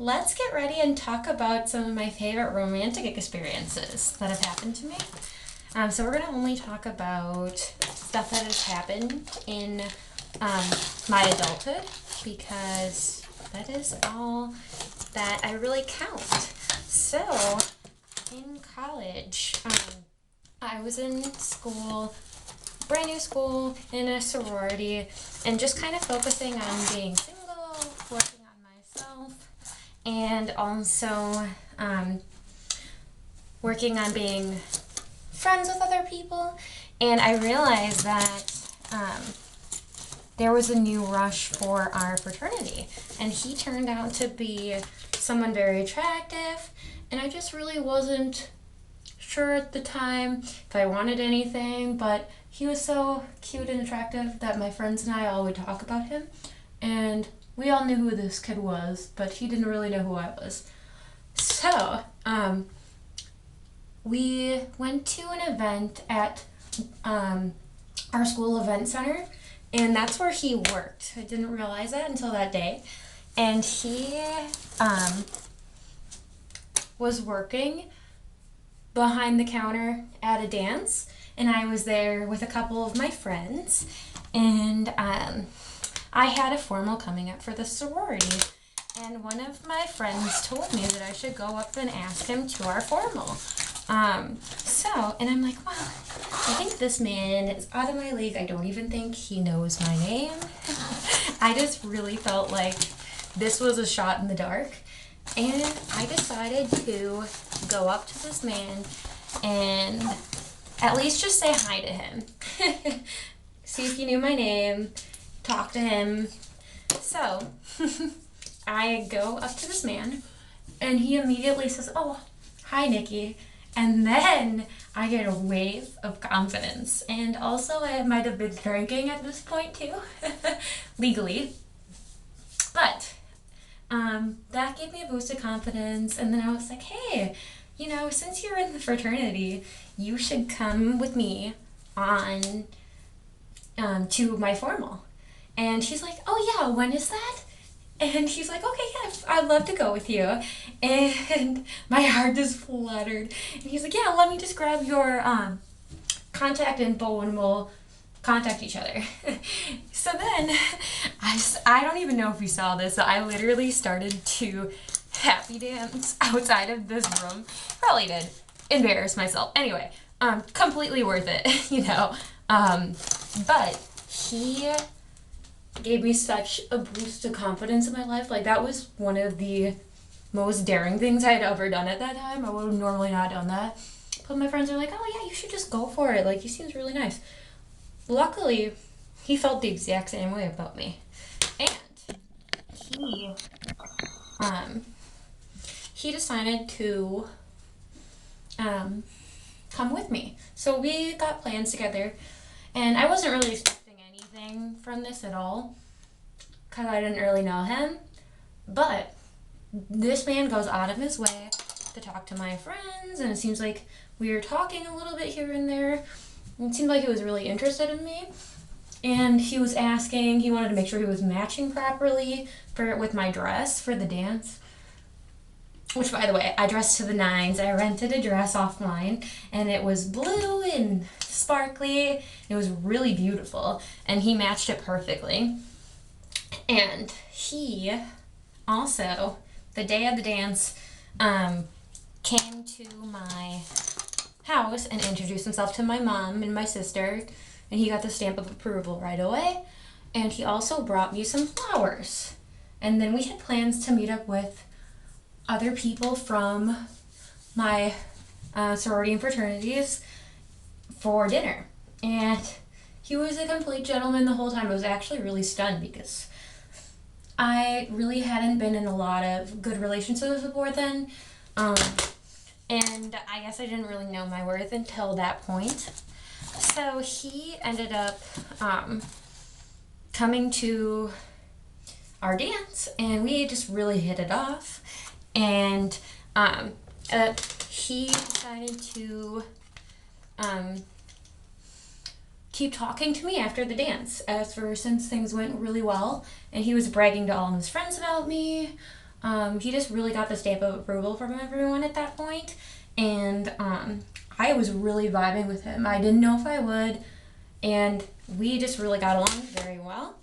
let's get ready and talk about some of my favorite romantic experiences that have happened to me. So we're going to only talk about stuff that has happened in my adulthood because that is all that I really count. So in college, I was in school, brand new school, in a sorority, and just kind of focusing on being single, working on myself, and also working on being friends with other people. And I realized that there was a new rush for our fraternity, and he turned out to be someone very attractive, and I just really wasn't sure at the time if I wanted anything, but he was so cute and attractive that my friends and I all would talk about him, and we all knew who this kid was, but he didn't really know who I was. So, we went to an event at our school event center, and that's where he worked. I didn't realize that until that day. And he was working behind the counter at a dance, and I was there with a couple of my friends, and I had a formal coming up for the sorority, and one of my friends told me that I should go up and ask him to our formal. And I'm like, wow, I think this man is out of my league. I don't even think he knows my name. I just really felt like this was a shot in the dark. And I decided to go up to this man and at least just say hi to him. See if he knew my name, talk to him. So I go up to this man and he immediately says, "Oh, hi, Nikki." And then I get a wave of confidence. And also I might have been drinking at this point too, legally. But that gave me a boost of confidence, and then I was like, hey, since you're in the fraternity, you should come with me on to my formal. And she's like, oh yeah, when is that? And he's like, okay, yeah, I'd love to go with you. And my heart just fluttered. And he's like, yeah, let me just grab your contact info and we'll contact each other. So then, I don't even know if you saw this, so I literally started to happy dance outside of this room. Probably did. Embarrass myself. Anyway, completely worth it, But he gave me such a boost of confidence in my life. Like, that was one of the most daring things I had ever done at that time. I would have normally not done that. But my friends are like, oh yeah, you should just go for it. Like, he seems really nice. Luckily, he felt the exact same way about me. And he decided to come with me. So we got plans together, and I wasn't really expecting anything from this at all because I didn't really know him. But this man goes out of his way to talk to my friends, and it seems like we were talking a little bit here and there. It seemed like he was really interested in me, and he wanted to make sure he was matching properly with my dress for the dance, which, by the way, I dressed to the nines. I rented a dress offline, and it was blue and sparkly. It was really beautiful, and he matched it perfectly. And he also, the day of the dance, came to my house and introduced himself to my mom and my sister, and he got the stamp of approval right away. And he also brought me some flowers. And then we had plans to meet up with other people from my sorority and fraternities for dinner. And he was a complete gentleman the whole time. I was actually really stunned because I really hadn't been in a lot of good relationships before then. And I guess I didn't really know my worth until that point. So he ended up coming to our dance, and we just really hit it off. And he decided to keep talking to me after the dance, since things went really well, and he was bragging to all of his friends about me. He just really got the stamp of approval from everyone at that point, and I was really vibing with him. I didn't know if I would, and we just really got along very well.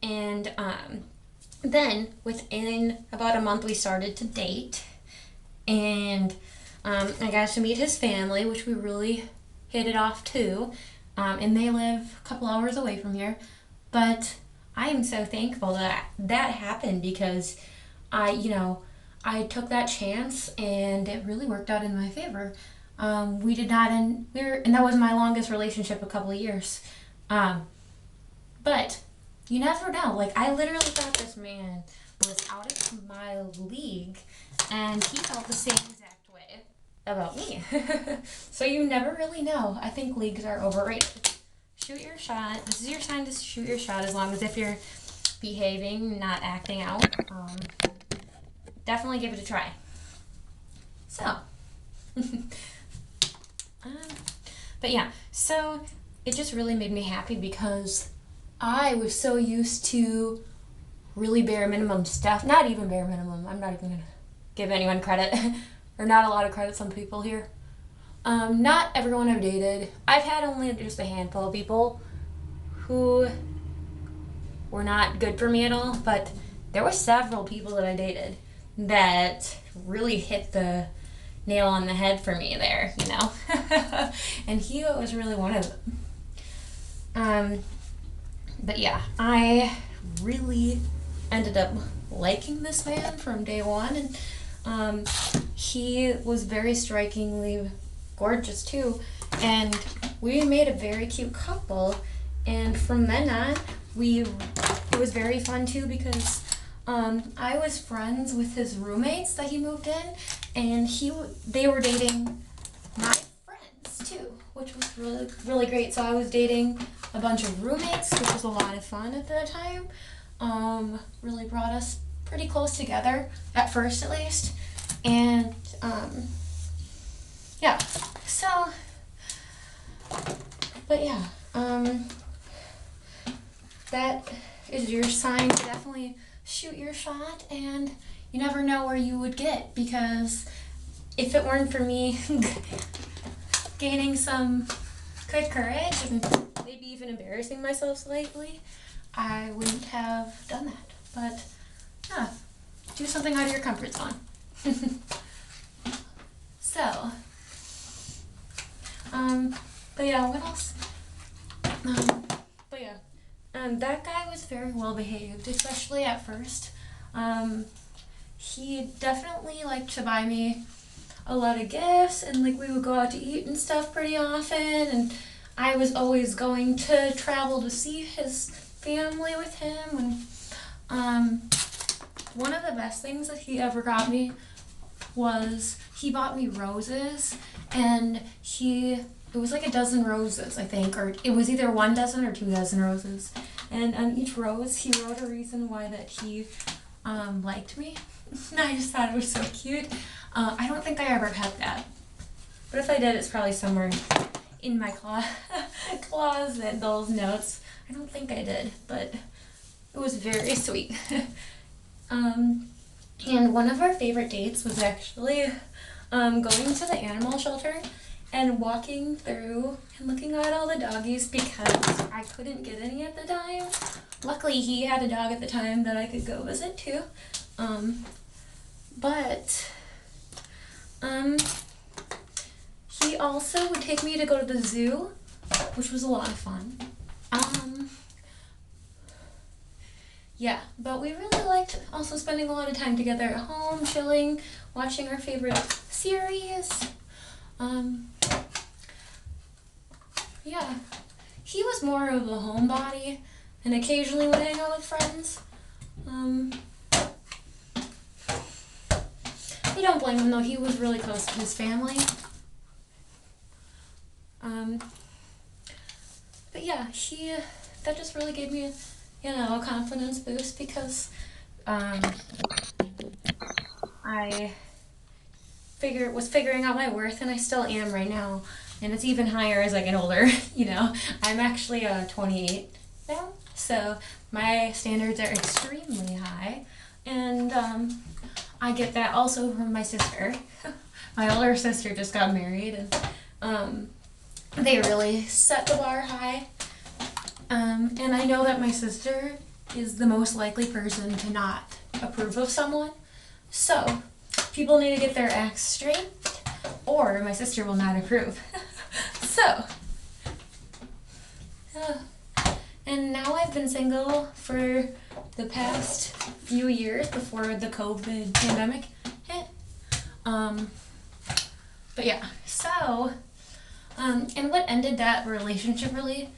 And then within about a month, we started to date, and I got to meet his family, which we really hit it off too. And they live a couple hours away from here, but I am so thankful that that happened because I took that chance and it really worked out in my favor. We did not end, and that was my longest relationship, a couple of years. But you never know. Like, I literally thought this man was out of my league, and he felt the same exact way about me. So you never really know. I think leagues are overrated. Shoot your shot. This is your time to shoot your shot, as long as if you're behaving, not acting out. Definitely give it a try. So, but yeah, so it just really made me happy because I was so used to really bare minimum stuff. Not even bare minimum. I'm not even going to give anyone credit, or not a lot of credit, some people here. Not everyone I've dated. I've had only just a handful of people who were not good for me at all, but there were several people that I dated that really hit the nail on the head for me there, and he was really one of them. But yeah, I really ended up liking this man from day one, and he was very strikingly gorgeous too, and we made a very cute couple. And from then on, it was very fun too because I was friends with his roommates that he moved in, and they were dating my friends too, which was really, really great. So I was dating a bunch of roommates, which was a lot of fun at the time. Really brought us pretty close together, at first at least. And yeah, so, but yeah, that is your sign to definitely shoot your shot, and you never know where you would get, because if it weren't for me gaining some good courage and maybe even embarrassing myself slightly, I wouldn't have done that. But yeah, do something out of your comfort zone. So, but yeah, what else? But yeah, that guy was very well behaved, especially at first. He definitely liked to buy me a lot of gifts, and like we would go out to eat and stuff pretty often, and I was always going to travel to see his family with him. And one of the best things that he ever got me was he bought me roses, and it was like a dozen roses, I think, or it was either 1 dozen or 2 dozen roses. And on each rose, he wrote a reason why that he liked me. I just thought it was so cute. I don't think I ever had that, but if I did, it's probably somewhere in my closet, those notes. I don't think I did, but it was very sweet. And one of our favorite dates was actually going to the animal shelter and walking through and looking at all the doggies, because I couldn't get any at the time. Luckily, he had a dog at the time that I could go visit too. But he also would take me to go to the zoo, which was a lot of fun. Yeah, but we really liked also spending a lot of time together at home, chilling, watching our favorite series. Yeah, he was more of a homebody and occasionally would hang out with friends. I don't blame him though, he was really close to his family. But yeah, that just really gave me a confidence boost, because I was figuring out my worth, and I still am right now, and it's even higher as I get older. I'm actually 28 now, so my standards are extremely high, and I get that also from my sister. My older sister just got married, and they really set the bar high. And I know that my sister is the most likely person to not approve of someone. So, people need to get their acts straight, or my sister will not approve. So, and now I've been single for the past few years before the COVID pandemic hit. But yeah, so, and what ended that relationship really,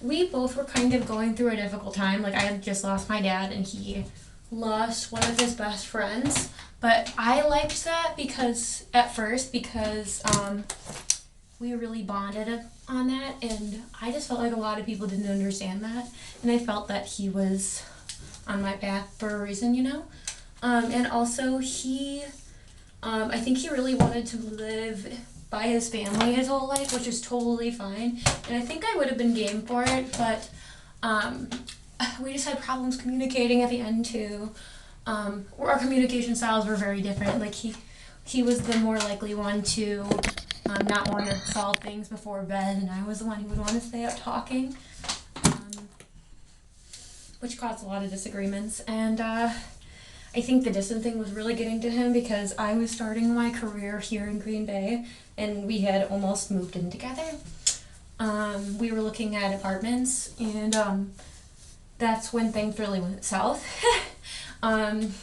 we both were kind of going through a difficult time. Like, I had just lost my dad, and he lost one of his best friends. But I liked that because, at first, because we really bonded on that, and I just felt like a lot of people didn't understand that, and I felt that he was on my path for a reason, you know? And also, I think he really wanted to live by his family his whole life, which is totally fine. And I think I would have been game for it, but we just had problems communicating at the end too. Our communication styles were very different. Like he was the more likely one to not want to solve things before bed, and I was the one who would want to stay up talking, which caused a lot of disagreements. And I think the distant thing was really getting to him because I was starting my career here in Green Bay, and we had almost moved in together. We were looking at apartments, and that's when things really went south. And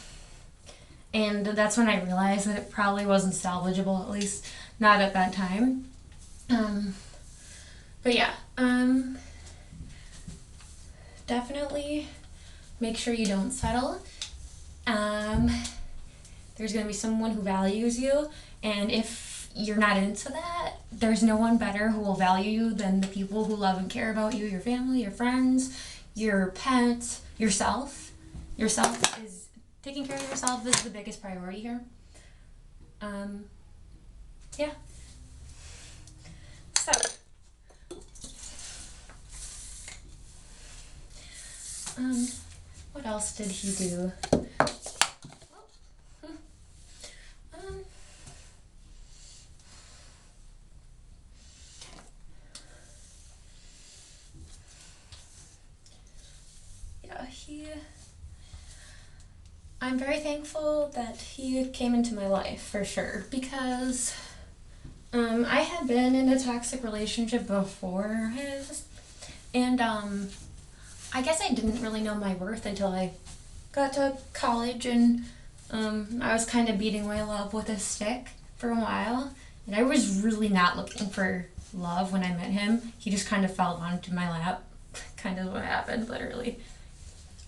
that's when I realized that it probably wasn't salvageable, at least not at that time. But yeah, definitely make sure you don't settle. There's going to be someone who values you, and if you're not into that, there's no one better who will value you than the people who love and care about you, your family, your friends, your pets, yourself. Taking care of yourself is the biggest priority here. Yeah. So, what else did he do? I'm very thankful that he came into my life, for sure, because I had been in a toxic relationship before his, and I guess I didn't really know my worth until I got to college, and I was kind of beating my love with a stick for a while, and I was really not looking for love when I met him. He just kind of fell onto my lap, kind of what happened, literally.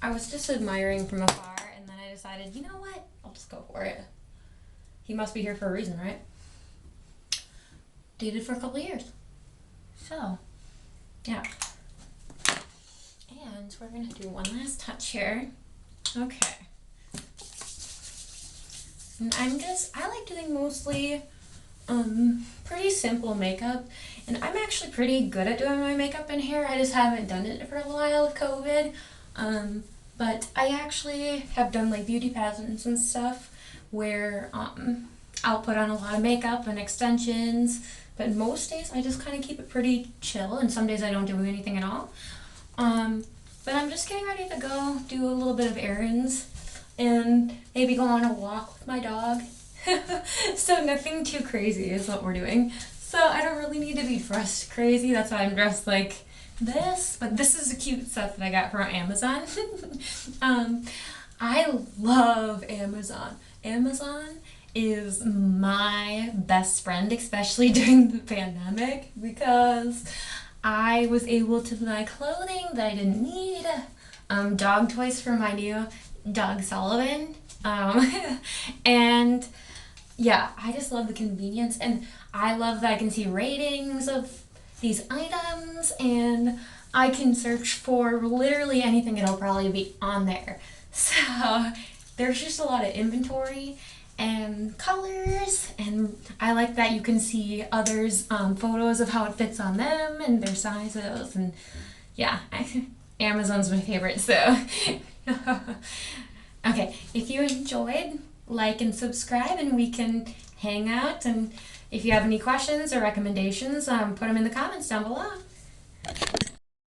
I was just admiring from afar, and then I decided, you know what, I'll just go for it. He must be here for a reason, right? Dated for a couple of years. So, yeah. And we're going to do one last touch here. Okay. And I like doing mostly pretty simple makeup. And I'm actually pretty good at doing my makeup and hair. I just haven't done it for a while with COVID. But I actually have done like beauty pageants and stuff where I'll put on a lot of makeup and extensions, but most days I just kind of keep it pretty chill, and some days I don't do anything at all. But I'm just getting ready to go do a little bit of errands and maybe go on a walk with my dog. So nothing too crazy is what we're doing. So I don't really need to be dressed crazy. That's why I'm dressed like this, but this is a cute set that I got from Amazon. I love Amazon. Amazon is my best friend, especially during the pandemic, because I was able to buy clothing that I didn't need, dog toys for my new dog Sullivan, and yeah, I just love the convenience, and I love that I can see ratings of these items, and I can search for literally anything, it'll probably be on there. So there's just a lot of inventory and colors, and I like that you can see others' photos of how it fits on them and their sizes, and yeah, Amazon's my favorite, so Okay, if you enjoyed, like and subscribe, and we can hang out. And if you have any questions or recommendations, put them in the comments down below.